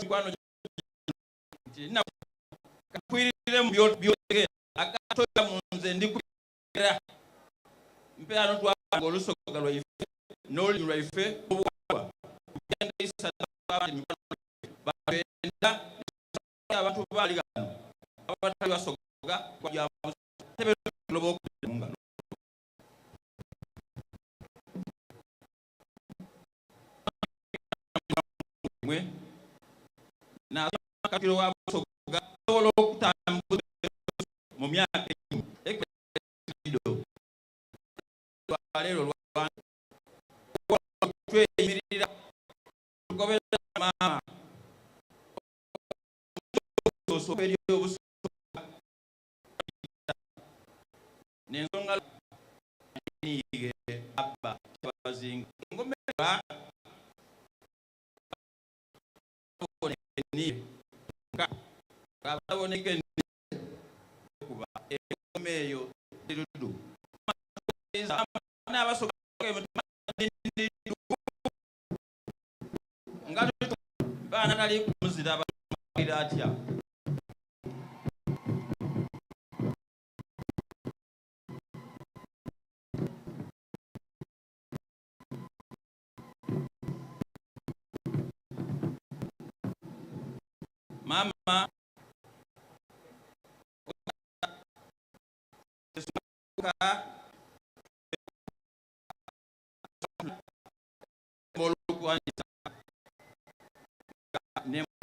kwano na kwirire mu byogera akatoya munze ndikubira mpera no twa olusoga lwa ife noli lwa ife obwa kugenda isa abandi bagenda abantu bali gano abatali basoga kwa ya tebe lobo kunga mwe na kapiro wa soga solo kutambu mu myaka ekwedo lero lwa twe imirira gobera mama so perio nenzonga ni aba bazinga ngomera ni ka aboneke kuba emeyo dirudu na baso ngalo bana nali kumuzira bairatia mama moluku anita nembo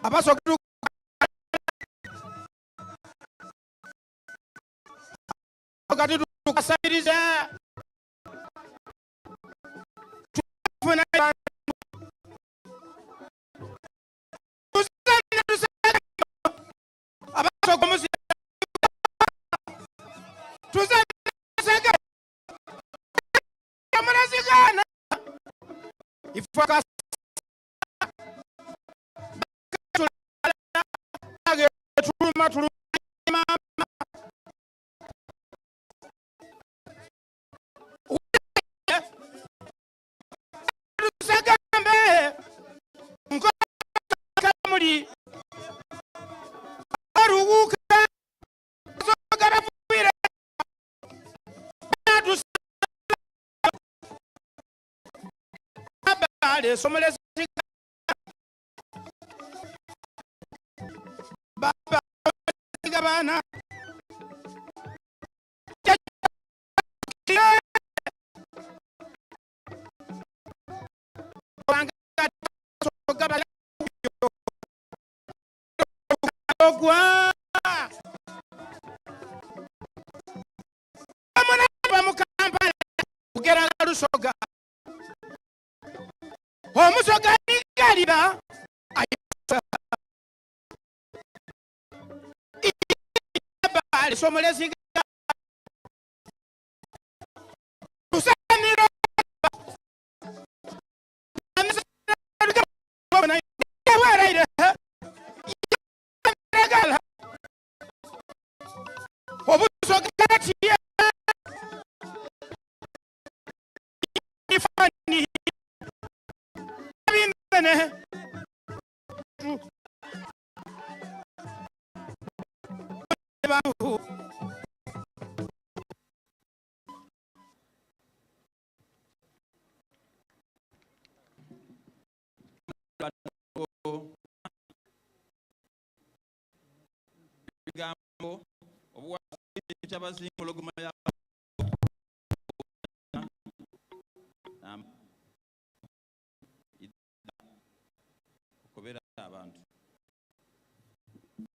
abasoka kati tukasabiriza tufuna abasoka musi tuzasega amurazigana ifaka somales baba gabana omusoga nigalira ayabale somolezi usaniro obusoga tiye ifani munene ebigambo obuwaabazinguluguma